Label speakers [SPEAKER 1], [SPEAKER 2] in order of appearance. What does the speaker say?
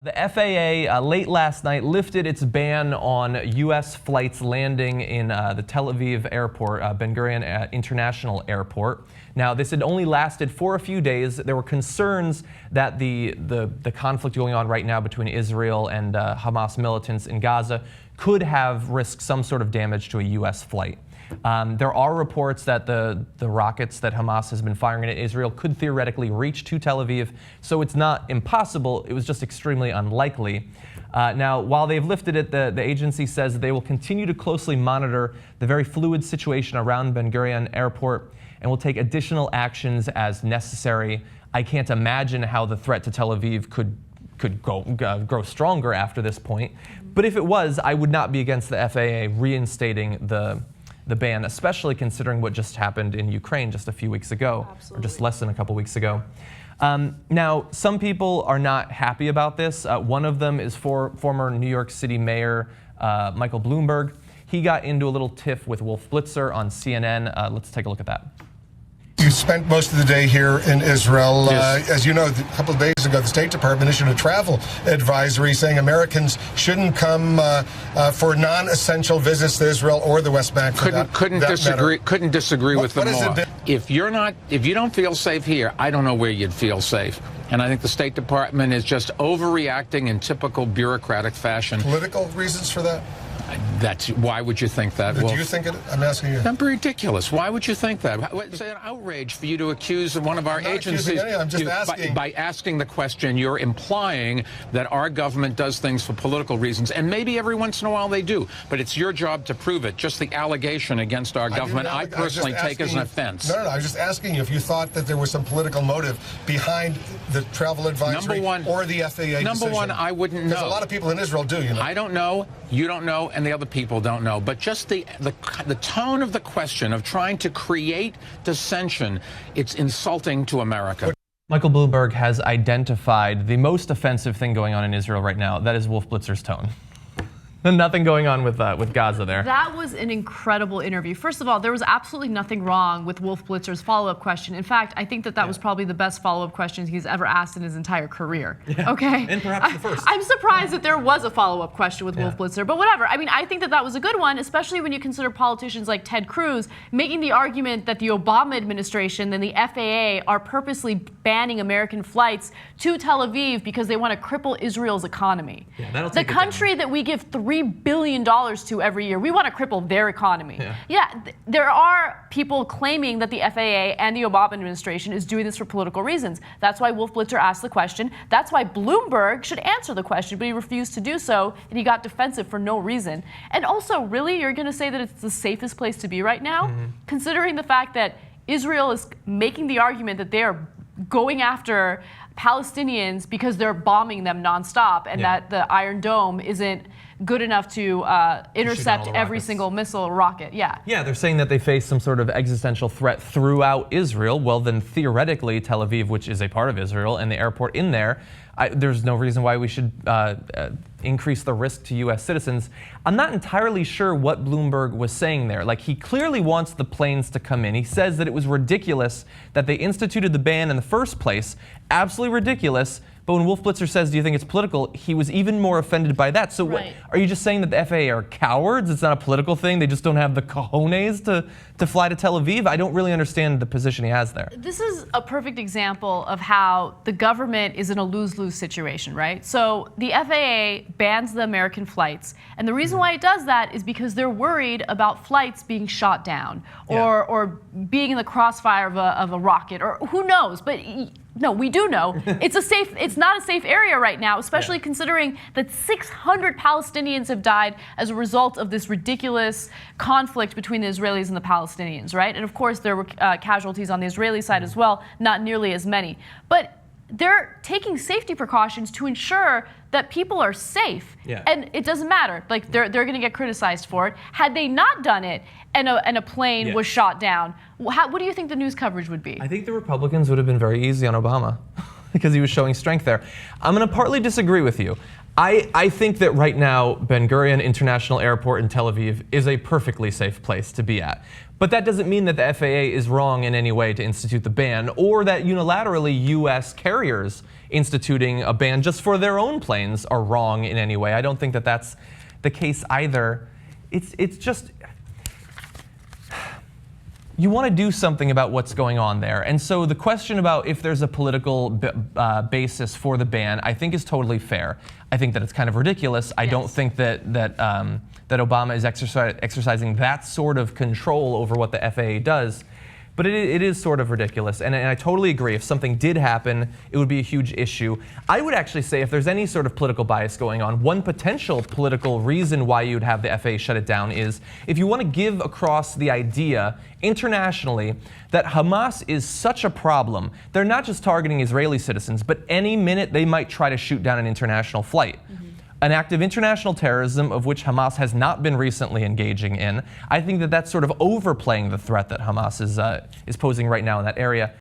[SPEAKER 1] The FAA late last night lifted its ban on U.S. flights landing in the Tel Aviv airport, Ben Gurion International Airport. Now, this had only lasted for a few days. There were concerns that the conflict going on right now between Israel and Hamas militants in Gaza could have risked some sort of damage to a U.S. flight. There are reports that the rockets that Hamas has been firing at Israel could theoretically reach to Tel Aviv, so it's not impossible. It was just extremely unlikely. Now, while they've lifted it, the agency says that they will continue to closely monitor the very fluid situation around Ben Gurion Airport and will take additional actions as necessary. I can't imagine how the threat to Tel Aviv could grow stronger after this point. But if it was, I would not be against the FAA reinstating the ban, especially considering what just happened in Ukraine just a few weeks ago, Absolutely. Or just less than a couple weeks ago. Now, some people are not happy about this. One of them is former New York City Mayor Michael Bloomberg. He got into a little tiff with Wolf Blitzer on CNN. Let's take a look at that.
[SPEAKER 2] You spent most of the day here in Israel.
[SPEAKER 3] Yes.
[SPEAKER 2] As you know, a couple of days ago, the State Department issued a travel advisory saying Americans shouldn't come for non-essential visits to Israel or the West Bank.
[SPEAKER 3] Couldn't disagree with them more. If you don't feel safe here, I don't know where you'd feel safe. And I think the State Department is just overreacting in typical bureaucratic fashion.
[SPEAKER 2] Political reasons for that?
[SPEAKER 3] Why would you think that?
[SPEAKER 2] Do you think it? I'm asking you.
[SPEAKER 3] That's ridiculous. Why would you think that? It's an outrage for you to accuse one of our agencies.
[SPEAKER 2] I'm just asking.
[SPEAKER 3] By asking the question, you're implying that our government does things for political reasons, and maybe every once in a while they do. But it's your job to prove it. Just the allegation against our government, I personally take as an offense.
[SPEAKER 2] No, I was just asking you if you thought that there was some political motive behind the travel advisory or the FAA
[SPEAKER 3] Number one, I wouldn't know.
[SPEAKER 2] Because a lot of people in Israel do, you know.
[SPEAKER 3] I don't know. You don't know, and the other people don't know. But just the tone of the question of trying to create dissension, it's insulting to America.
[SPEAKER 1] Michael Bloomberg has identified the most offensive thing going on in Israel right now. That is Wolf Blitzer's tone. Nothing going on with Gaza there.
[SPEAKER 4] That was an incredible interview. First of all, there was absolutely nothing wrong with Wolf Blitzer's follow-up question. In fact, I think that was probably the best follow-up question he's ever asked in his entire career.
[SPEAKER 1] Yeah.
[SPEAKER 4] Okay?
[SPEAKER 1] And perhaps the first.
[SPEAKER 4] I'm surprised that there was a follow-up question with Wolf Blitzer, but whatever. I mean, I think that was a good one, especially when you consider politicians like Ted Cruz making the argument that the Obama administration and the FAA are purposely banning American flights to Tel Aviv because they want to cripple Israel's economy.
[SPEAKER 1] Yeah, that'll take
[SPEAKER 4] the country that we give $3 billion to every year. We want to cripple their economy. There are people claiming that the FAA and the Obama administration is doing this for political reasons. That's why Wolf Blitzer asked the question. That's why Bloomberg should answer the question, but he refused to do so, and he got defensive for no reason. And also, really, you're going to say that it's the safest place to be right now? Considering the fact that Israel is making the argument that they are going after Palestinians because they're bombing them nonstop, and that the Iron Dome isn't good enough to intercept every single missile or rocket. Yeah,
[SPEAKER 1] they're saying that they face some sort of existential threat throughout Israel. Well, then theoretically, Tel Aviv, which is a part of Israel, and the airport in there, there's no reason why we should increase the risk to U.S. citizens. I'm not entirely sure what Bloomberg was saying there. Like, he clearly wants the planes to come in. He says that it was ridiculous that they instituted the ban in the first place. Absolutely ridiculous. But when Wolf Blitzer says, do you think it's political, he was even more offended by that. So what, are you just saying that the FAA are cowards? It's not a political thing? They just don't have the cojones to fly to Tel Aviv? I don't really understand the position he has there.
[SPEAKER 4] This is a perfect example of how the government is in a lose-lose situation, right? So the FAA bans the American flights. And the reason why it does that is because they're worried about flights being shot down or being in the crossfire of a rocket, or who knows. But no, we do know it's not a safe area right now, especially considering that 600 Palestinians have died as a result of this ridiculous conflict between the Israelis and the Palestinians, right? And of course, there were casualties on the Israeli side as well, not nearly as many. But they're taking safety precautions to ensure that people are safe. And it doesn't matter. Like, they're going to get criticized for it. Had they not done it and a plane was shot down, what do you think the news coverage would be?
[SPEAKER 1] I think the Republicans would have been very easy on Obama because he was showing strength there. I'm going to partly disagree with you. I think that right now, Ben Gurion International Airport in Tel Aviv is a perfectly safe place to be at. But that doesn't mean that the FAA is wrong in any way to institute the ban, or that unilaterally U.S. carriers instituting a ban just for their own planes are wrong in any way. I don't think that that's the case either. It's just, you want to do something about what's going on there. And so the question about if there's a political basis for the ban, I think is totally fair. I think that it's kind of ridiculous. I don't think that Obama is exercising that sort of control over what the FAA does. But it is sort of ridiculous, and I totally agree. If something did happen, it would be a huge issue. I would actually say if there's any sort of political bias going on, one potential political reason why you'd have the FAA shut it down is if you want to give across the idea internationally that Hamas is such a problem. They're not just targeting Israeli citizens, but any minute they might try to shoot down an international flight. An act of international terrorism of which Hamas has not been recently engaging in. I think that that's sort of overplaying the threat that Hamas is posing right now in that area.